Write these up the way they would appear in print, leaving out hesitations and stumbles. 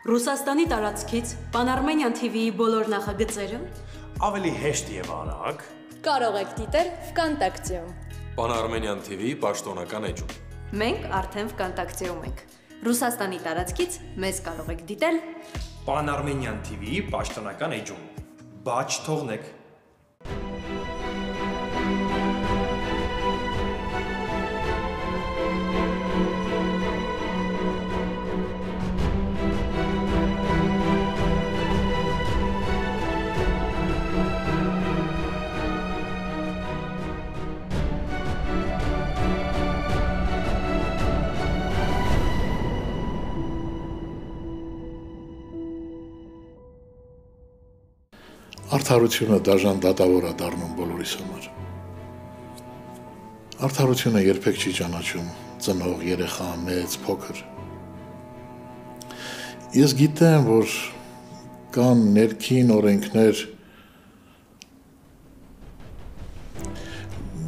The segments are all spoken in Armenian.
Ռուսաստանի տարածքից Pan-Armenian TV-ի բոլոր նախագծերը ավելի հեշտ եւ արագ կարող եք դիտել Վկանտակտեում։ Pan-Armenian TV պաշտոնական էջում։ Մենք արդեն Վկանտակտեում ենք։ Ռուսաստանի տարածքից մեզ կարող եք դիտել Pan-Armenian TV-ի պաշտոնական էջում։ Բաչ թողնեք։ Արդարությունը դաժան դատավոր է դառնում բոլորիս համար։ Արդարությունը երբեք չի ճանաչում ծնող, երեխա, մեծ, փոքր։ Ես գիտեմ, որ կան ներքին օրենքներ,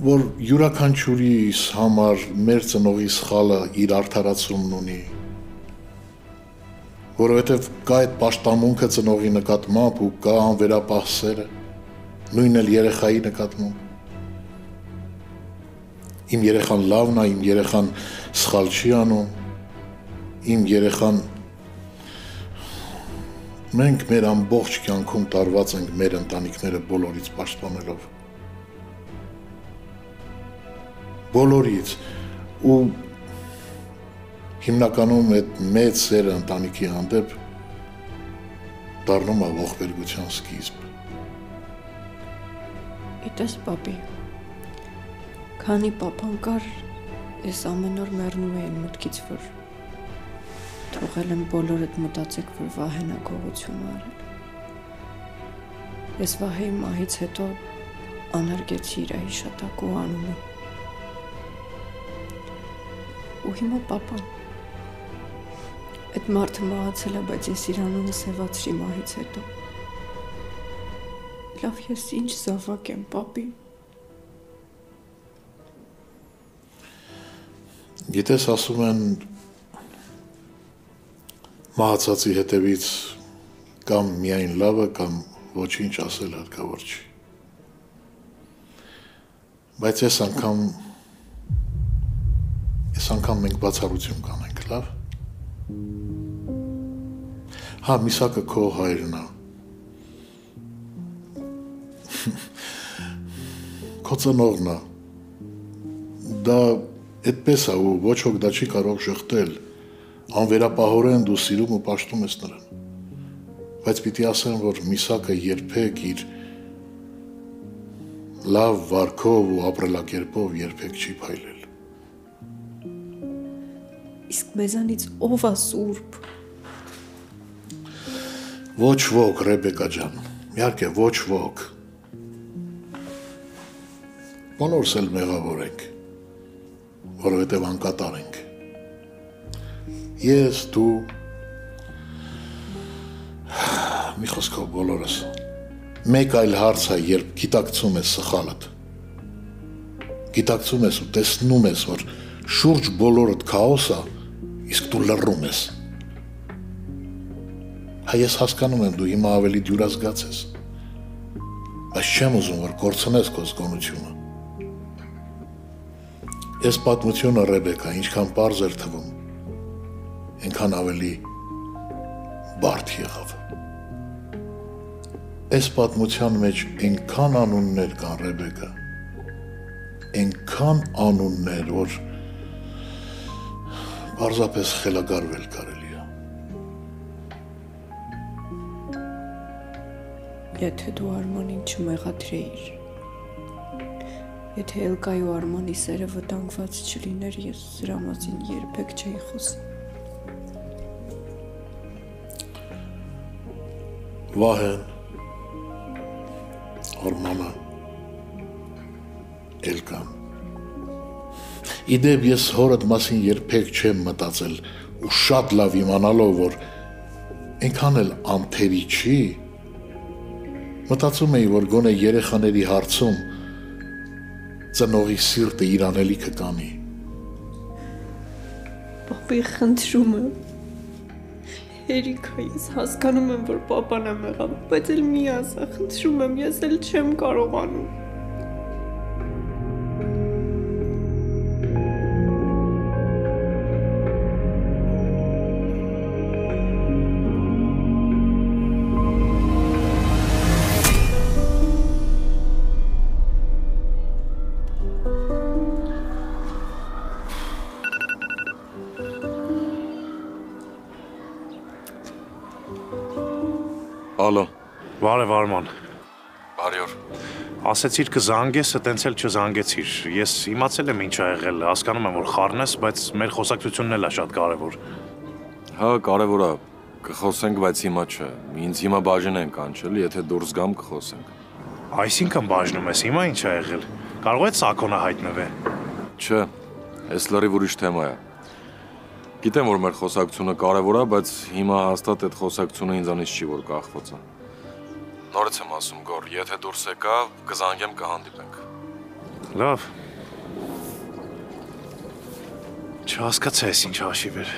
որ յուրաքանչյուրիս համար մեր ծնողի սխալը իր արդարացումն ունի, որովհետև կա այդ պաշտամունքը ծնողի նկատմամբ ու կա անվերապահ սերը, նույնն էլ երեխայի նկատմամբ։ Իմ երեխան լավն է, իմ երեխան սխալ չի անում, իմ երեխան մենք մեր ամբողջ կյանքում տարված ենք մեր ընտանիքները բոլորից պաշտպանելով։ Բոլորից ու հիմնականում այդ մեծ սերը ընտանիքի հանդեպ դառնում է ողբերգության սկիզբ։ Գիտես, պապի, քանի պապան կար, ես ամեն օր մեռնում էի մտքից, որ թողել եմ բոլորդ մտածեք, որ Վահեն է գողություն արել։ Ես Վահեի մահից հետո անարգեցի իր հիշատակու անունը։ Ու հիմա պապան այդ մարդը մահացել է, բայց ես իր անունը սևացրի մահից հետո։ Լավ, ես ինչ զավակ եմ, պապի։ Գիտես, ասում են, մահացածի հետևից կամ միայն լավը, կամ ոչինչ ասել հարկավոր չի։ Բայց ես անգամ մենք բացառություն կանենք, լավ։ Հա, Միսակը քո հայրն է։ Քո ծնողն է։ Դա այդպես է ու ոչ ոք դա չի կարող շղթել։ Անվերապահորեն դու սիրում ու պաշտում ես նրան։ Բայց պիտի ասեմ, որ Միսակը երբեք իր լավ վարքով ու ապրելակերպով երբեք չի փայլել։ Իսկ մեզանից ով է սուրբ։ Ոչ ոք, Ռեբեկա ջան, իհարկե ոչ ոք։ Բոլորս էլ մեղավոր ենք, որովհետև անկատար ենք։ Ես, դու, մի խոսքով բոլորս։ Մեկ այլ հարց է, երբ գիտակցում ես սխալդ։ Գիտակցում ես ու տեսնում ես, որ շուրջ բոլորդ քաոս է, իսկ դու լռում ես։ Հա ես հասկանում եմ դու հիմա ավելի դյուրազգաց ես, բայց չեմ ուզում, որ կորցնես քո զգոնությունը։ Այս պատմությունը, Ռեբեկա, ինչքան պարզ էր թվում, այնքան ավելի բարդ եղավ։ Այս պատմության մեջ այնքան անուններ կան, Ռեբեկա, այնքան անուններ, որ պարզապես խելագարվել կարելի է։ Եթե դու Արմանին չմեղադրեիր, եթե Էլկայի ու Արմանի սերը վտանգված չլիներ, ես սրա մասին երբեք չէի խոսի։ Վահեն, Արմանը, Էլկան։ Իդեպ ես հորդ մասին երբեք չեմ մտածել ու շատ լավ իմանալով, որ այնքան էլ անթերի չի, մտածում էի, որ գոնե երեխաների հարցում ծնողի սիրտը իր անելիքը կանի։ Պապի, խնդրում եմ, Երիկա, ես հասկանում եմ, որ պապան եմ եղավ, բայց էլ մի ասա, խնդրում եմ, ես էլ չեմ կարողանում։ Ալո, Բարև Արման, բարի օր։ ասեցիր կզանգես, տենց էլ չզանգեցիր, ես իմացել եմ ինչ ա եղել, հասկանում եմ, որ խառն ես, բայց մեր խոսակցությունն էլ է շատ կարևոր։ Հա, կարևոր է, կխոսենք, բայց հիմա չէ, ինձ հիմա բաժին են կանչել, եթե դուրս գամ կխոսենք։ Այսինքն բաժնում ես, հիմա ինչ ա եղել, կարող է Սակոնը հայտնվե։ Չէ, այս լրիվ ուրիշ թեմա է։ Գիտեմ, որ մեր խոսակցությունը կարևոր է, բայց հիմա հաստատ այդ խոսակցությունը ինձանից չի, որ կախված է։ Նորից եմ ասում, Գոր, եթե դուրս եկա, կզանգեմ, կհանդիպենք։ Լավ։ Չհասկացա ես ինչ հաշիվ էր։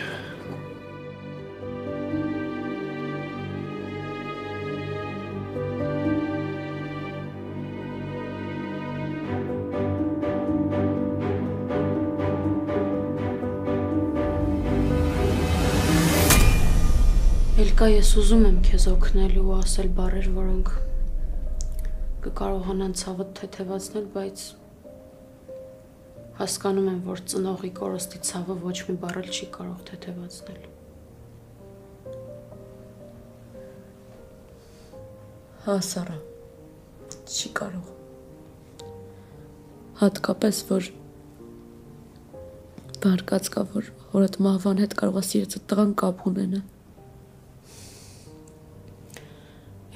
Էլկա, ես ուզում եմ քեզ օգնել ու ասել բառեր, որոնք կկարողանան ցավդ թեթևացնել, բայց հասկանում եմ, որ ծնողի կորստի ցավը ոչ մի բառ էլ չի կարող թեթևացնել։ Հա, Սարա, չի կարող։ Հատկապես, որ բարկած կա, որ հորդ մահվան հետ կարող է սիրեցը տղան կապ ունենա։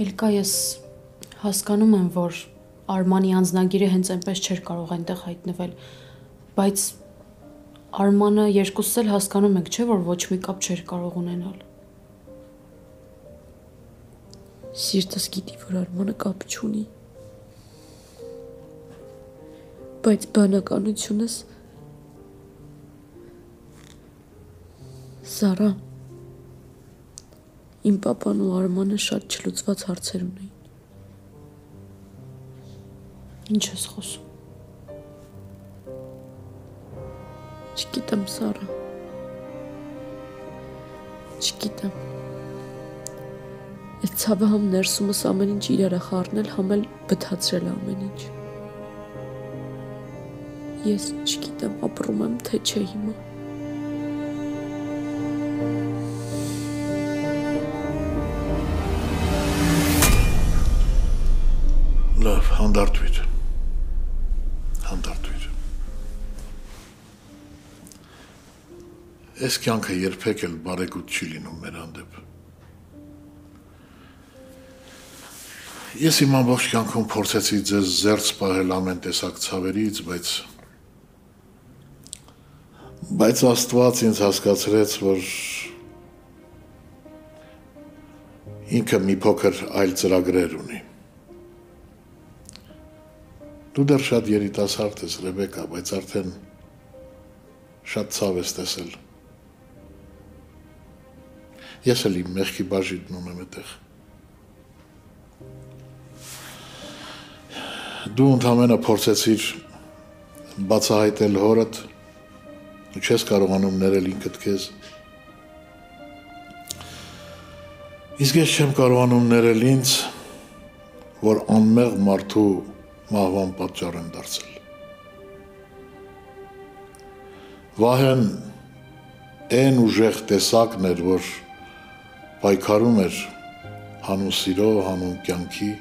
Էլկա, ես հասկանում եմ, որ Արմանի անձնագիրը հենց այնպես չէր կարող այնտեղ հայտնվել, բայց Արմանը երկուսս էլ հասկանում ենք, չէ, որ ոչ մի կապ չէր կարող ունենալ։ Սիրտս գիտի, որ Արմանը կապ չունի։ Բայց բանականությունս Սարա, իմ պապան ու Արմանը շատ չլուծված հարցեր ունեին։ Ինչ ես խոսում։ Չգիտեմ, Սարա։ Չգիտեմ։ Այդ ցավը համ ներսումս ամեն ինչ իրար է խառնել, համ էլ բթացրել ամեն ինչ։ Ես չգիտեմ, ապրում եմ, թե չէ հիմա։ Լավ, հանդարտվիր։ Հանդարտվիր։ Այս կյանքը երբեք էլ բարեգութ չի լինում մեր հանդեպ։ Ես իմ ամբողջ կյանքում փորձեցի ձեզ զերծ պահել ամեն տեսակ ցավերից, բայց Աստված ինձ հասկացրեց, որ ինքը մի փոքր այլ ծրագրեր ունի։ Դու դեռ շատ երիտասարդ ես, Ռեբեկա, բայց արդեն շատ ցավ ես տեսել։ Ես էլ իմ մեղքի բաժինն ունեմ այդտեղ։ Դու ընդհանրապես փորձեցիր բացահայտել հորդ, ու չես կարողանում ներել ինքդ քեզ։ Իսկ ես չեմ կարողանում ներել ինձ, որ անմեղ մարդու մահվան պատճառ եմ դարձել։ Վահեն այն ուժեղ տեսակն էր, որ պայքարում էր հանուն սիրո, հանուն կյանքի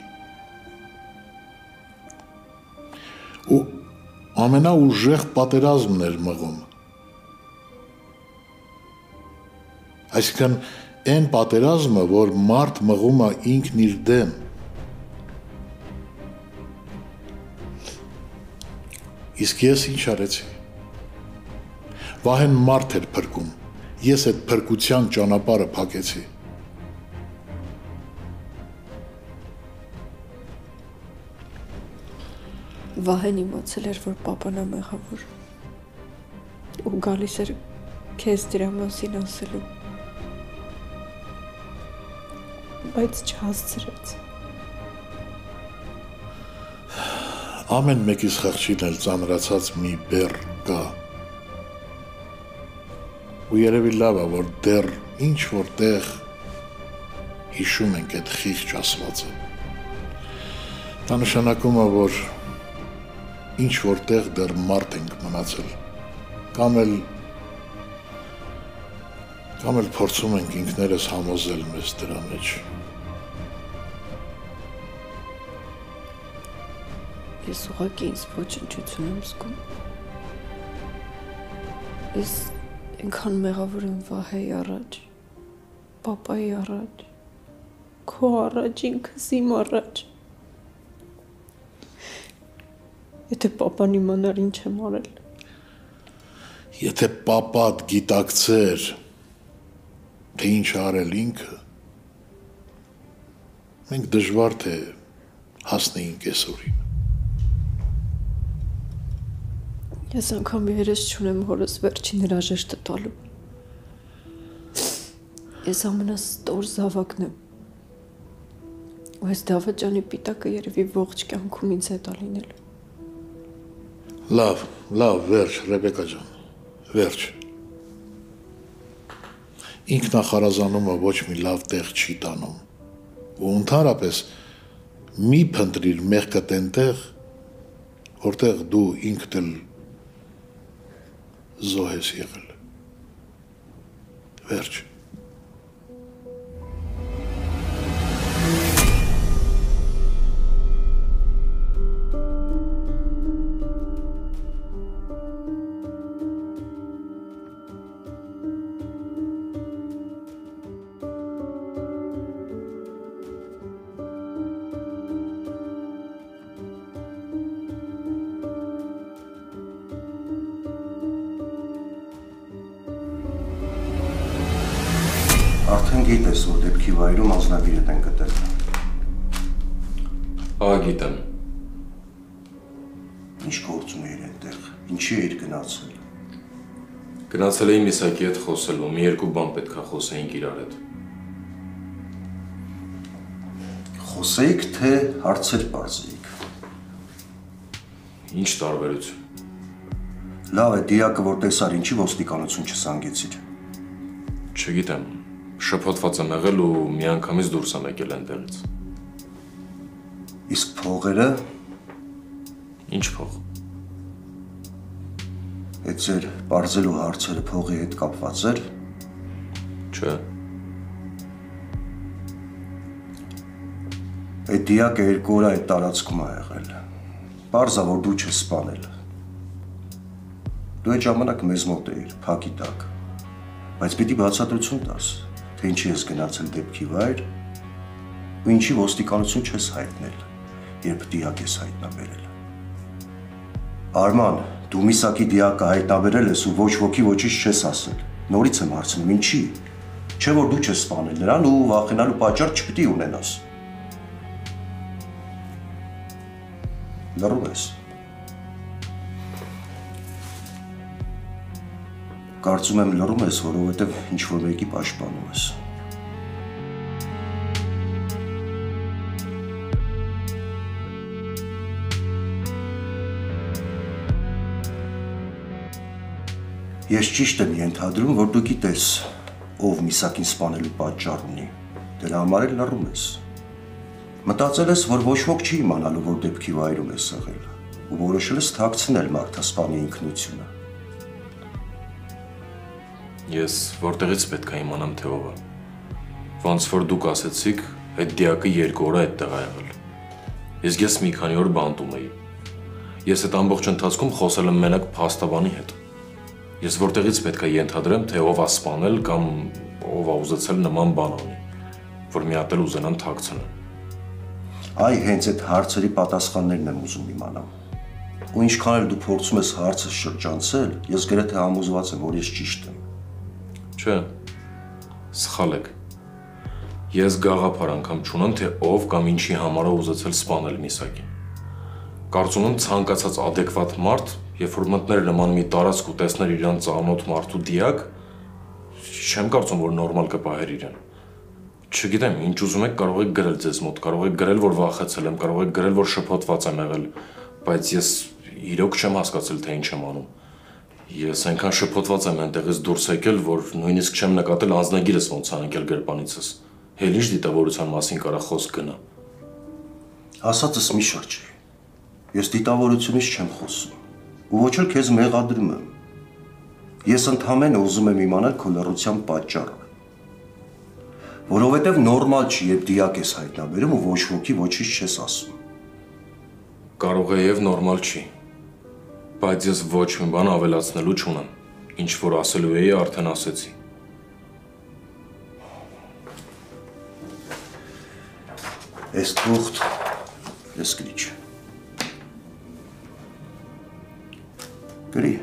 ու ամենաուժեղ պատերազմն էր մղում։ Այսինքն այն պատերազմը, որ մարդ մղում է ինքն իր դեմ։ Իսկ ես ինչ արեցի։ Վահեն մարդ էր փրկում, ես այդ փրկության ճանապարհը փակեցի։ Վահեն իմացել էր, որ պապան է մեղավոր ու գալիս էր քեզ դրա մասին ասելու։ բայց չհասցրեց։ Ամեն մեկիս խղճին էլ ծանրացած մի բեռ կա։ Ու երևի լավ է, որ դեռ ինչ որտեղ հիշում ենք այդ խիղճ ասվածը։ Դա նշանակում է, որ ինչ որտեղ դեռ մարդ ենք մնացել, կամ էլ փորձում ենք ինքներս համոզել մեզ դրա մեջ։ Ես ուղղակի ինձ ոչնչություն եմ զգում։ Ես այնքան մեղավոր եմ Վահեի առաջ, պապայի առաջ, քո առաջ, ինքս իմ առաջ։ Եթե պապան իմանար ինչ եմ արել։ Եթե պապատ գիտակցեր, թե ինչ արել ինքը, մենք դժվար թե հասնեինք այսօրին։ Ես անգամ երես չունեմ հորս վերջին հրաժեշտը տալու։ Ես ամենաստոր զավակն եմ։ Ու այս դավաճանի պիտակը երևի ողջ կյանքում ինձ հետ ալինել։ Լավ, վերջ, Ռեբեկա ջան, վերջ։ Ինքնախարազանումը ոչ մի լավ տեղ չի տանում։ Ու ընդհանրապես մի փնտրիր մեղքդ այնտեղ, որտեղ դու ինքդ էլ զոհ ես եղել։ Վերջ։ Արդեն գիտես, որ դեպքի վայրում անձնագիրդ են գտել։ Գիտեմ։ Ինչ գործում էիր այնտեղ, ինչի էիր գնացել։ Գնացել էի Միսակի հետ խոսելու, մի երկու բան պետք է խոսեինք իրար հետ։ Խոսեիք, թե հարցեր պարզեիք։ Ինչ տարբերություն։ Լավ է, դիակը որ տեսար, ինչի ոստիկանություն չզանգեցիր։ Չգիտեմ, շփոթված եմ եղել ու միանգամից դուրս եմ եկել այնտեղից։ Իսկ փողերը։ Ինչ փող։ Այդ ձեր պարզելու հարցերը փողի հետ կապված էր։ Չէ։ Այդ դիակը 2 օր այդ տարածքում է եղել։ Պարզա, որ դու չես սպանել։ Դու այդ ժամանակ մեզ մոտ էիր, փակի տակ։ Բայց պիտի բացատրություն տաս, թե ինչի ես գնացել դեպքի վայր ու ինչի ոստիկանություն չես հայտնել, երբ դիակ ես հայտնաբերել։ Արման, դու Միսակի դիակը հայտնաբերել ես ու ոչ ոքի ոչինչ չես ասել։ Նորից եմ հարցնում, ինչի։ Չէ որ դու չես սպանել նրան ու վախենալու պատճառ չպիտի ունենաս։ Լռում ես։ Կարծում եմ լռում ես, որովհետև ինչ-որ մեկի պաշտպանում ես։ Ես ճիշտ եմ ենթադրում, որ դու գիտես, ով Միսակին սպանելու պատճառ ունի, դրա համար էլ լռում ես։ Մտածել ես, որ ոչ ոք չի իմանալու, որ դեպքի վայրում ես եղել, ու որոշել ես թաքցնել մարդասպանի ինքնությունը։ Ես որտեղից պետք է իմանամ, թե ով է։ Ոնց որ դուք ասեցիք, այդ դիակը 2 օր այդտեղ է եղել։ Իսկ ես մի քանի օր բանտում էի։ Ես այդ ամբողջ ընթացքում խոսել եմ մենակ փաստաբանի հետ։ Ես որտեղից պետք է ենթադրեմ, թե ով է սպանել կամ ով է ուզեցել նման բան անի, որ մի հատ էլ ուզենան թաքցնել։ Այ հենց այդ հարցերի պատասխաններն եմ ուզում իմանալ։ Ու ինչքան էլ դու փորձում ես հարցը շրջանցել, ես գրեթե համոզված եմ, որ ես ճիշտ եմ։ Չէ, սխալ եք։ Ես գաղափար անգամ չունեմ, թե ով կամ ինչի համար է ուզեցել սպանել Միսակին։ Կարծում եմ ցանկացած adekvat մարդ, երբ որ մտներ նման մի տարածք ու տեսներ իրան ծանոթ մարդու դիակ, չեմ կարծում, որ նորմալ կպահեր իրան։ Չգիտեմ, ինչ ուզում եք, կարող եք գրել ձեզ մոտ, կարող եք գրել, որ վախեցել եմ, կարող եք գրել, որ շփոթված եմ եղել, բայց ես իրոք չեմ հասկացել, թե ինչ եմ անում։ Ես այնքան շփոթված եմ այնտեղից դուրս եկել, որ նույնիսկ չեմ նկատել անձնագիրս ոնց է ընկել գրպանիցս։ Հել ինչ դիտավորության մասին կարա խոսք գնա։ Ասածս մի շրջի։ Ես դիտավորությունից չեմ խոսում, ու ոչ էլ քեզ մեղադրում եմ։ Ես ընդհանրապես ուզում եմ իմանալ քո լռության պատճառը։ Որովհետև նորմալ չի, երբ դիակ ես հայտնաբերում ու ոչ ոքի ոչինչ չես ասում։ Կարող է եւ նորմալ չի։ Բայց ես ոչ մի բան ավելացնելու չունեմ։ Ինչ որ ասելու էի, արդեն ասեցի։ Ես թուղթ, ես գրիչ։ Գրի,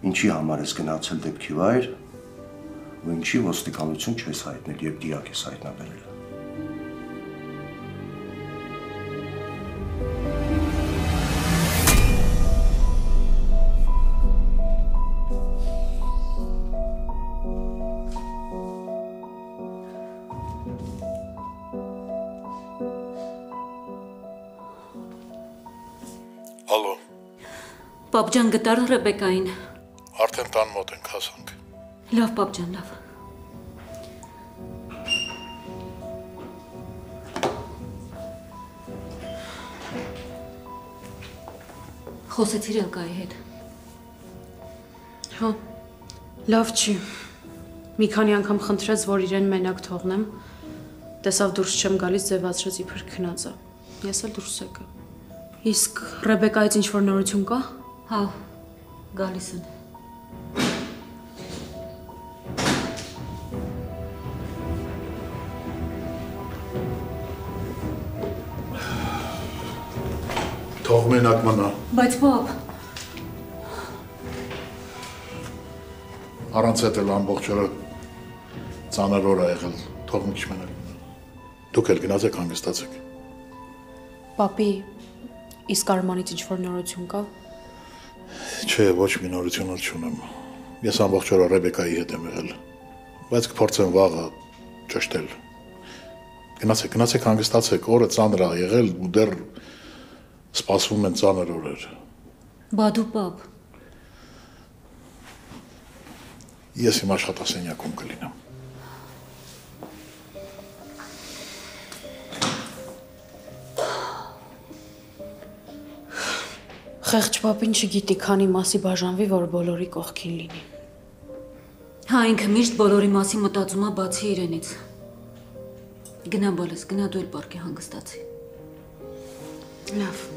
ինչի համար ես գնացել դեպքի վայր, ու ինչի ոստիկանություն չես հայտնել, երբ դիակ ես հայտնաբերել։ Ալո, Պապ ջան, գտար Ռեբեկային։ արդեն տան մոտ ենք հասանք։ Լավ, պապ ջան, լավ։ Խոսեցիր Էլկայի հետ։ Հա, լավ չի։ Մի քանի անգամ խնդրեց, որ իրեն մենակ թողնեմ։ Տեսավ դուրս չեմ գալիս, ձևացրեց իբր քնած է։ Ես էլ դուրս եկա։ Իսկ Ռեբեկայից ինչ-որ նորություն կա։ Հա, գալիս են։ Թող մենակ մնա։ Բայց պապ, Առանց հետ էլ ամբողջ օրը ծանր օր ա եղել, թող մի քիչ մենակ մնա։ Դուք էլ գնացեք հանգստացեք։ Պապի, իսկ Արմանից ինչ-որ նորություն կա։ Չէ, ոչ մի նորություն չունեմ։ Ես ամբողջ օրը Ռեբեկայի հետ եմ եղել, բայց կփորձեմ վաղը ճշտել։ Գնացեք հանգստացեք, օրը ծանր ա եղել ու դեռ սպասվում են ծանր օրեր։ բա դու պապ, Ես իմ աշխատասենյակում կլինեմ։ Խեղճ պապին չգիտի, քանի մասի բաժանվի, որ բոլորի կողքին լինի։ հա ինքը միշտ բոլորի մասին մտածում է բացի իրենից։ Գնա բոլես, գնա դու էլ պարկի հանգստացի։ Լավ։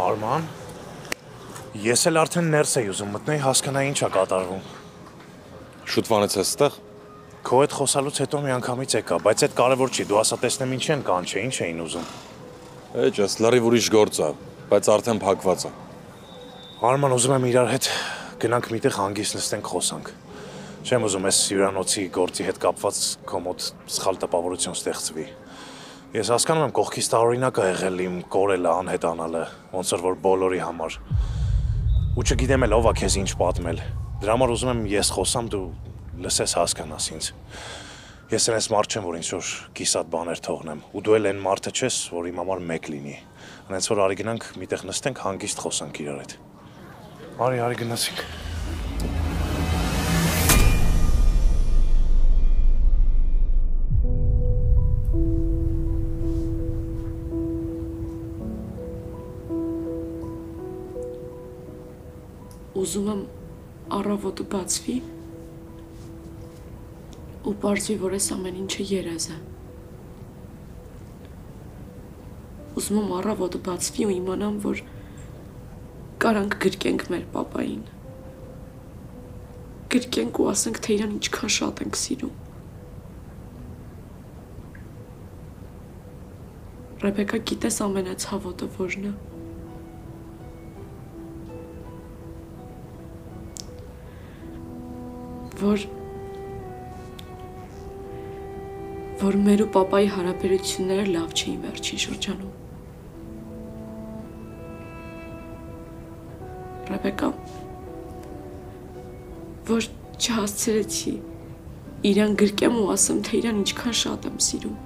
Արման, ես էլ արդեն ներս էի ուզում մտնեի հասկանա ինչ է կատարվում։ Շուտվանից ես ստեղ։ Քո հետ խոսալուց հետո մի անգամից եկա, բայց այդ կարևոր չի, դու ասա տեսնեմ ինչ են կանչե, ինչ էին ուզում։ Էջ, ես լրիվ ուրիշ գործ է, բայց արդեն փակված է։ Արման, ուզում եմ իրար հետ գնանք միտեղ հանգիստ նստենք խոսանք։ Չեմ ուզում այս հյուրանոցի գործի հետ կապված քո մոտ սխալ տպավորություն ստեղծվի։ Ես հասկանում եմ կողքից տարօրինակ ա եղել իմ կորելը, անհետանալը, ոնց որ բոլորի համար։ Ու չգիտեմ էլ ով ա քեզ ինչ պատմել։ Դրա համար ուզում եմ ես խոսամ, դու լսես հասկանաս ինձ։ Ես այնպես մարդ չեմ, որ ինչ-որ կիսատ բաներ թողնեմ, ու դու էլ այն մարդը չես, որ իմ համար մեկ լինի։ Այնց որ արի գնանք միտեղ նստենք հանգիստ խոսանք իրար հետ։ Արի գնացինք։ Ուզում եմ առավոտը բացվի ու պարզվի, որ այս ամեն ինչը երազ է։ Ուզում եմ առավոտը բացվի ու իմանամ, որ Կարանք գրկենք մեր պապային։ Գրկենք ու ասենք, թե իրան ինչքան շատ ենք սիրում։ Ռեբեկա, գիտես ամենացավոտը որն է։ Որ մեր ու պապայի հարաբերությունները լավ չէին վերջին շրջանում։ Ռեբեկա, որ չհասցրեցի իրան գրկեմ ու ասեմ, թե իրան ինչքան շատ եմ սիրում։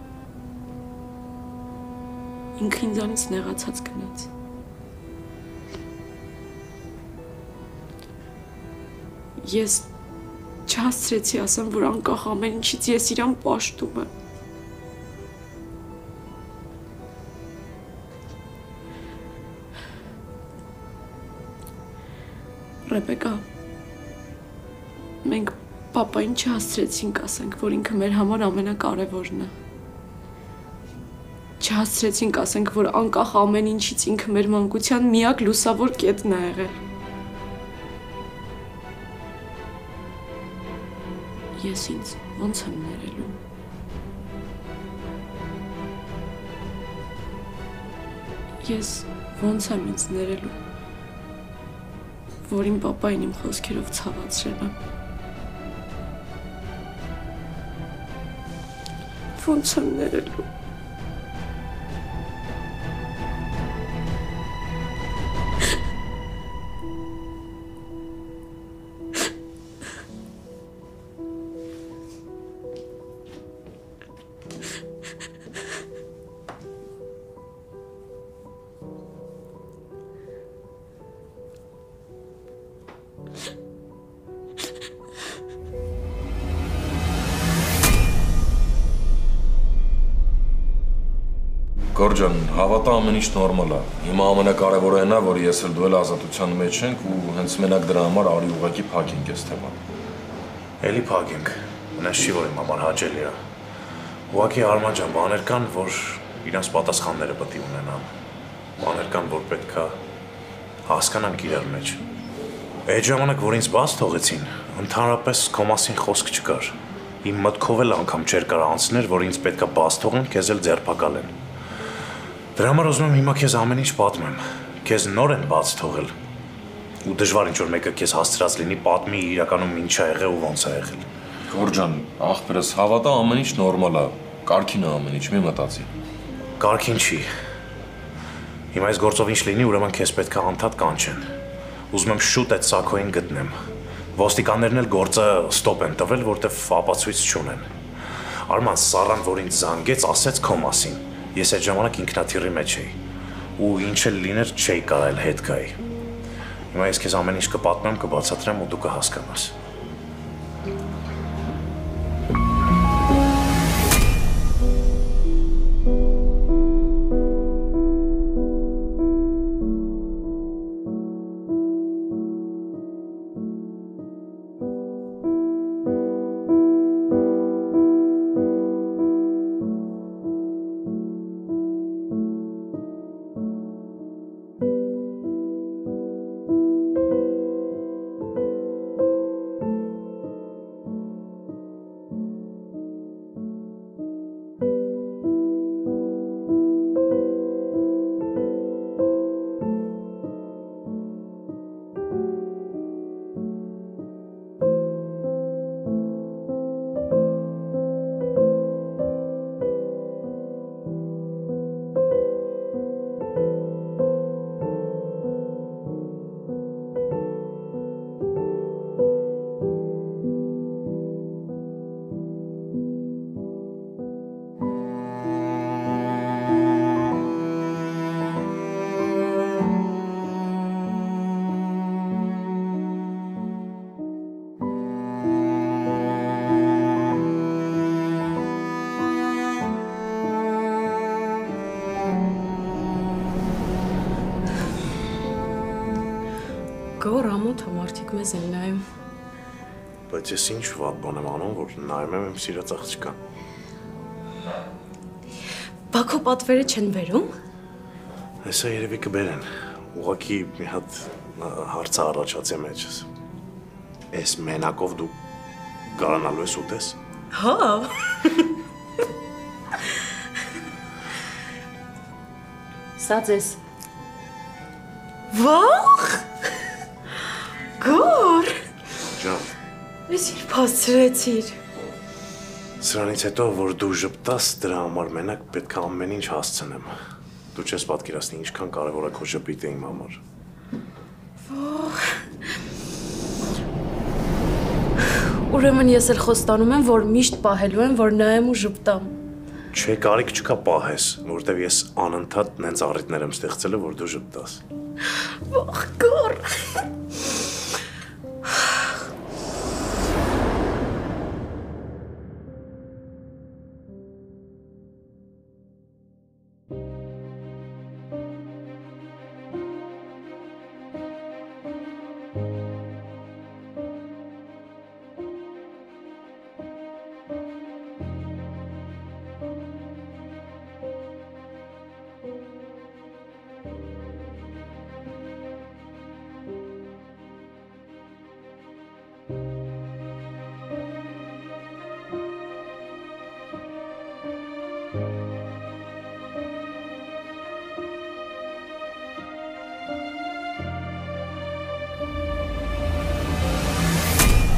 Ինքը ինձանից նեղացած գնաց։ Ես չհասցրեցի ասեմ, որ անկախ ամեն ինչից ես իրան պաշտում եմ։ Ռեբեկա, մենք պապային չհասցրեցինք ասենք, որ ինքը մեր համար ամենակարևորն է։ Չհասցրեցինք ասենք, որ անկախ ամեն ինչից ինքը մեր մանկության միակ լուսավոր կետն է եղել։ Ես ինձ ոնց եմ ներելու։ Ես ոնց եմ ինձ ներելու, որ իմ պապային իմ խոսքերով ցավացրել եմ։ Ոնց եմ ներելու։ Գորջան, հավատա ամեն ինչ նորմալ է։ Հիմա ամենակարևորը այն է, որ ես էլ դու էլ ազատության մեջ ենք ու հենց մենակ դրա համար արի ուղղակի փակենք այս թեման։ Էլի փակենք։ Մնաց չի, որ իմ համար հաճելի է։ Ուղղակի Արման ջան, բաներ կան, որ իրանց պատասխանները պետք է ունենան։ Բաներ կան, որ պետք է հասկանանք իրար մեջ։ Այդ ժամանակ, որ ինձ բաց թողեցին, ընդհանրապես քո մասին խոսք չկար։ Իմ մտքով էլ անգամ չէր կարող անցնել, որ ինձ պետք է բաց թողեն, քեզ էլ ձերբակալեն։ Դրա համար ուզում եմ հիմա քեզ ամեն ինչ պատմեմ, քեզ նոր են բաց թողել, ու դժվար ինչ-որ մեկը քեզ հասցրած լինի պատմի իրականում ինչ ա եղել ու ոնց ա եղել։ Գորջան, աղբերս, հավատա ամեն ինչ նորմալ է, կարգին է ամեն ինչ, մի մտածի։ Կարգին չի։ Հիմա այս գործով ինչ լինի, ուրեմն քեզ պետք է անդադ կանչեն։ Ուզում եմ շուտ այդ սակոին գտնեմ։ Ոստիկաններն էլ գործը ստոպ են տվել, որտեվ ապացույց չունեն։ Արման, Սառան, որ ինձ զանգեց, ասեց քո մասին։ Ես այդ ժամանակ ինքնաթիռի մեջ էի, ու ինչ էլ լիներ չէի կարել հետ գայի։ Հիմա ես քեզ ամեն ինչ կպատմեմ, կբացատրեմ ու դու կհասկանաս։ Գոր ամոթը մարդիկ մեզ են նայում։ Բայց ես ինչ վատ բան եմ անում, որ նայում եմ իմ սիրած աղջկան։ Բա քո պատվերը չեն բերում։ Հեսա երևի կբերեն։ ուղղակի մի հատ հարց առաջացե մեջս։ Էս մենակով դու կարանալու ես ուտես։ Հա։ Սա ձեզ։ Վախ։ Գոր։ Ջան, Ես իր փաստրեցիր։ սրանից հետո որ դու ժպտաս, դրա համար մենակ պետք է ամեն ինչ հասցնեմ։ Դու չես պատկերացնի ինչքան կարևոր է քո ժպիտը իմ համար։ Ուրեմն ես էլ խոստանում եմ, որ միշտ պահելու եմ, որ նայեմ ու ժպտամ։ Չէ, կարիք չկա պահես, որովհետև ես անընդհատ նենց առիթներ եմ ստեղծել, որ դու ժպտաս։ Վախ, գոր։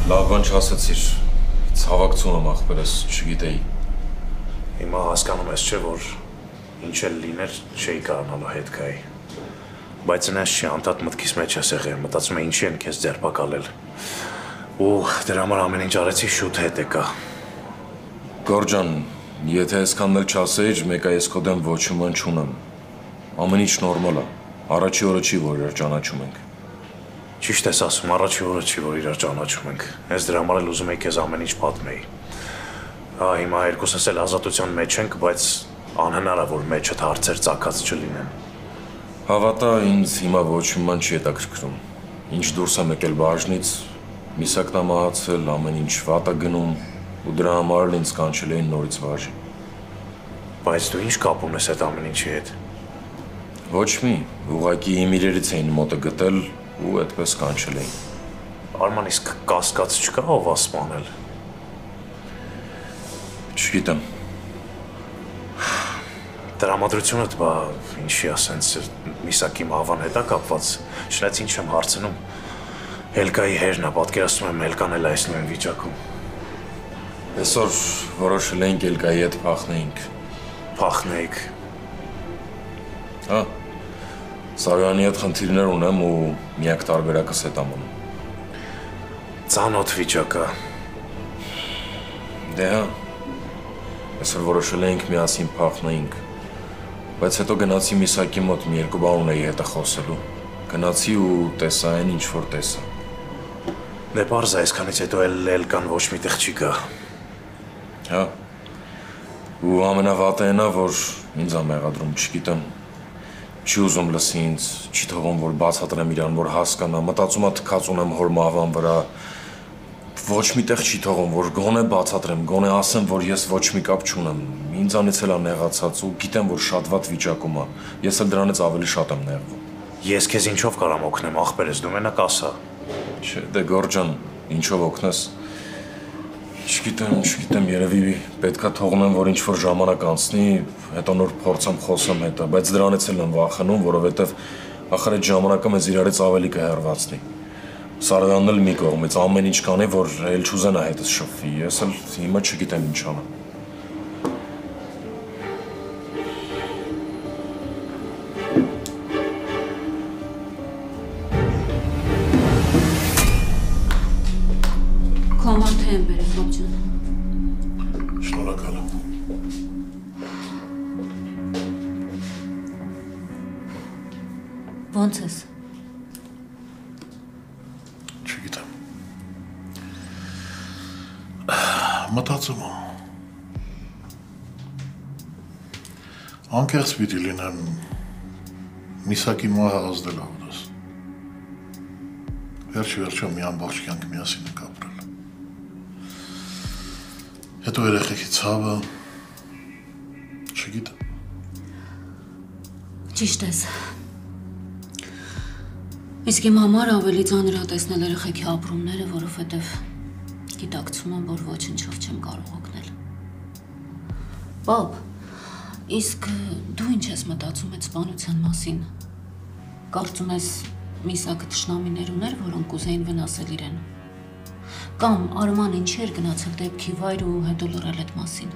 Լավ բան չասեցիր, ցավակցում եմ ախպերս, չգիտեի։ Հիմա հասկանում ես չէ, որ ինչ էլ լիներ չէի կարողանալու հետ գայի։ Բայց նես չի անդադ մտքիս մեջ ես եղել, մտածում եմ ինչի են քեզ ձերբակալել։ Ու դրա համար ամեն ինչ արեցի շուտ հետ եկա։ Գոր ջան, եթե այսքանն էլ չասեիր, մեկ է ես քո դեմ ոչ մի բան չունեմ։ Ամեն ինչ նորմալ է։ Առաջի օրը չի, որ իրար ճանաչում ենք։ Ճիշտ ես ասում, առաջի օրը չի, որ իրար ճանաչում ենք։ Ես դրա համար էլ ուզում եի քեզ ամեն ինչ պատմեի։ Հա, հիմա երկուսս էլ ազատության մեջ ենք, բայց անհնար է, որ մեջդ հարցեր ծագած չլինեն։ Հավատա, ինձ հիմա ոչ մի բան չի հետաքրքրում։ Ինչ դուրս եմ եկել բաժնից, Միսակն է մահացել, ամեն ինչ վատ է գնում, ու դրա համար էլ ինձ կանչել էին նորից վարժի։ Բայց դու ինչ կապ ունես այդ ամեն ինչի հետ։ Ոչ մի, ուղղակի իմ իրերից էին մոտը գտել ու այդպես կանչել էին։ Արման, իսկ կասկած չկա ով ասպանել։ Չգիտեմ։ Տրամադրությունդ բա ինչի ասենց Միսակի մահվան հետ է կապված, չնայած ինչ եմ հարցնում։ Էլկայի հերն է, պատկերացնում եմ Էլկան էլ այս նույն վիճակում։ Այսօր որոշել էինք Էլկայի հետ փախնեինք։ Փախնեիք։ Հա։ Սարոյանի հետ խնդիրներ ունեմ ու միակ տարբերակս հետ ամոնում։ Ծանոթ վիճակը։ Դե հա։ Այսօր որոշել էինք միասին փախնեինք։ Բայց հետո գնացի Միսակի մոտ մի երկու բան ունեի հետը խոսելու։ Գնացի ու տեսա այն ինչ որ տեսա։ Դե պարզ է, այսքանից հետո Էլկան ոչ մի տեղ չի գա։ Հա։ Ու ամենավատը այն է, որ ինձ ա մեղադրում, չգիտեմ։ Չի ուզում լսի ինձ, չի թողում, որ բացատրեմ իրան, որ հասկանա, մտածում ա թքած ունեմ հոր մահվան վրա։ Ոչ մի տեղ չի թողում, որ գոնե բացատրեմ, գոնե ասեմ, որ ես ոչ մի կապ չունեմ։ Ինձանից էլ ա նեղացած ու գիտեմ, որ շատ վատ վիճակում ա։ Ես էլ դրանից ավելի շատ եմ նեղվում։ Ես քեզ ինչով կարամ օգնեմ, ախպերս, դու մենակ ասա։ Չէ, դե Գոր ջան, ինչով օգնես։ Չգիտեմ, երևի պետքա թողնեմ, որ ինչ-որ ժամանակ անցնի, հետո նոր փորձեմ խոսեմ հետը, բայց դրանից էլ եմ վախենում, որովհետև ախր այդ ժամանակը մեզ իրարից ավելի կհեռացնի։ Սարոյանն էլ մի կողմից ամեն ինչ կանի, որ էլ չուզենա հետս շփվի, ես էլ հիմա չգիտեմ ինչ անեմ։ Կոմորդ եմ բերել, Բոբ ջան։ Շնորհակալ եմ։ Ոնց ես։ Չգիտեմ։ Մտածում եմ։ Անկեղծ պիտի լինեմ Միսակի մահը ազդելահորս։ Վերջը մի ամբողջ կյանք միասին ենք ապրել։ Հետո երեխեքի ցավը, չգիտեմ։ Ճիշտ ես։ Իսկ իմ համար ավելի ծանր է տեսնել երեխեքի ապրումները, որովհետև գիտակցում եմ, որ ոչնչով չեմ կարող օգնել։ Պապ, իսկ դու ինչ ես մտածում այդ սպանության մասին։ Կարծում ես Միսակը թշնամիներ ուներ, որոնք կուզեին վնասել իրեն։ Կամ Արման ինչի էր գնացել դեպքի վայր ու հետո լռել այդ մասին։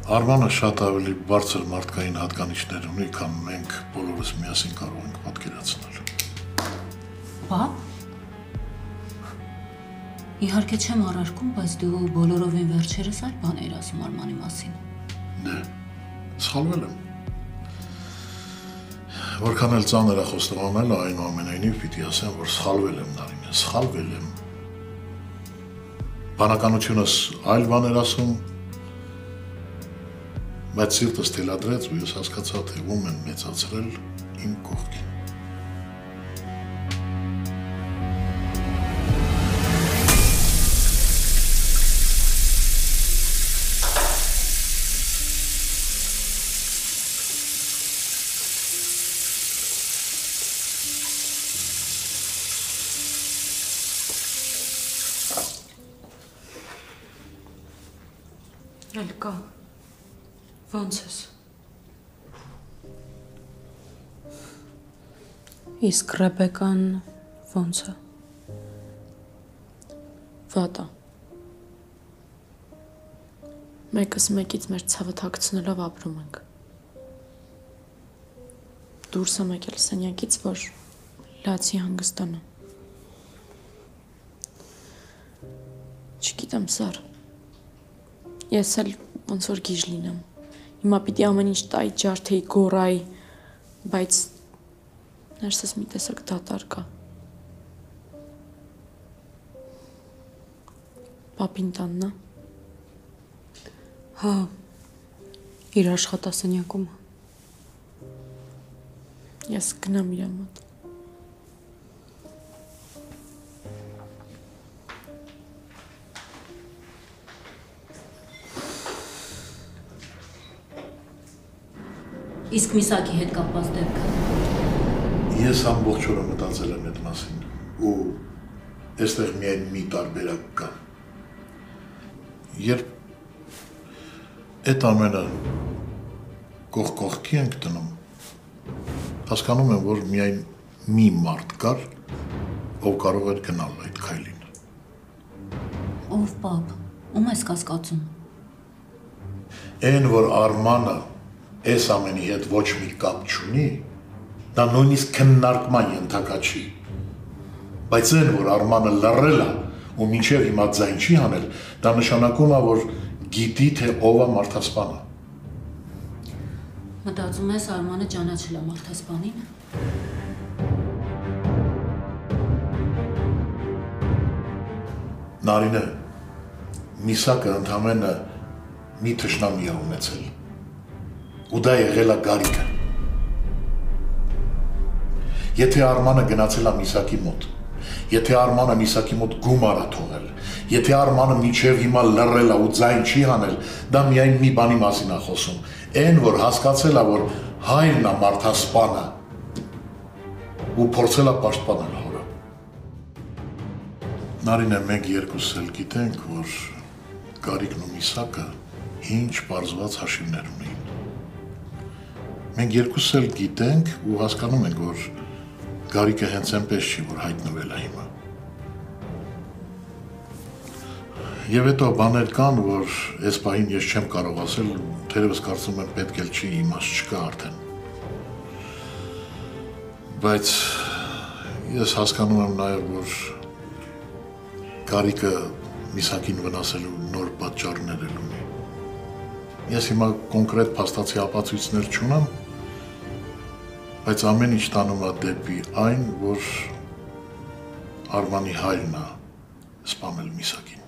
Արմանը շատ ավելի բարձր մարդկային հատկանիշներ ունի, քան մենք բոլորս միասին կարող ենք պատկերացնել։ Պապ։ Իհարկե չեմ առարկում, բայց դու բոլորովին վերջերս այլ բան էիր ասում Արմանի մասին։ Դե, սխալվել եմ։ Որքան էլ ծանր է խոստովանելը, այնուամենայնիվ պիտի ասեմ, որ սխալվել եմ, Նարինե, սխալվել եմ։ Բանականությունս այլ բան էր ասում, բայց սիրտս թելադրեց ու ես հասկացա, թե ում են մեծացրել իմ կողքին։ Էլ կա։ Ոնց ես։ Իսկ Ռեբեկան ոնց է։ Վատ է։ Մեկս մեկից մեր ցավը թաքցնելով ապրում ենք։ Դուրս եմ եկել սենյակից, որ լացի հանգստանա։ Չգիտեմ, Սար։ Ես էլ ոնց որ գիժ լինեմ։ Հիմա պիտի ամեն ինչ տայի, ջարդեի, գոռայի, բայց ներսես մի տեսակ դատար կա։ Պապին տանն է։ Հա, իր աշխատասենյակում։ Ես գնամ իր մոտ։ Իսկ Միսակի հետ կապված դեպքը։ Ես ամբողջ օրը մտածել եմ այդ մասին ու այստեղ միայն մի տարբերակ կա։ Երբ այդ ամենը կողքի ենք դնում, հասկանում եմ, որ միայն մի մարդ կար, ով կարող էր գնալ այդ քայլին։ Ով պապ, ում ես կասկածում։ Այն, որ Արմանը այս ամենի հետ ոչ մի կապ չունի, դա նույնիսկ քննարկման ենթակա չի։ Բայց այն, որ Արմանը լռել է ու մինչև հիմա ձայն չի հանել, դա նշանակում է, որ գիտի, թե ով է մարդասպանը։ Մտածում ես Արմանը ճանաչել է մարդասպանին։ Նարինե, Միսակը ընդամենը մի թշնամի է ունեցել։ Ու դա եղել է Գարիկը։ Եթե Արմանը գնացել է Միսակի մոտ, եթե Արմանը Միսակի մոտ գումար է թողել, եթե Արմանը մինչև հիմա լռել է ու ձայն չի հանել, դա միայն մի բանի մասին է խոսում, այն, որ հասկացել է, որ հայրն է մարդասպանը ու փորձել է պաշտպանել հորը։ Նարինե, մենք երկուսս էլ գիտենք, որ Գարիկն ու Միսակը ինչ պարզված հաշիվներ ունեին։ Մենք երկուս էլ գիտենք ու հասկանում ենք, որ Գարիկը հենց այնպես չի, որ հայտնվել է հիմա։ Եվ հետո բաներ կան, որ այս պահին ես չեմ կարող ասել, թերևս կարծում եմ պետք էլ չի, իմաստ չկա արդեն։ Բայց ես հասկանում եմ նաև, որ Գարիկը Միսակին վնասելու նոր պատճառներ էլ ունի։ Ես հիմա կոնկրետ փաստացի ապացույցներ չունեմ, բայց ամեն ինչ տանում է դեպի այն, որ Արմանի հայրն է սպանել Միսակին։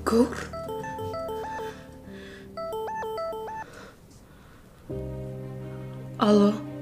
Գոր։ Ալո։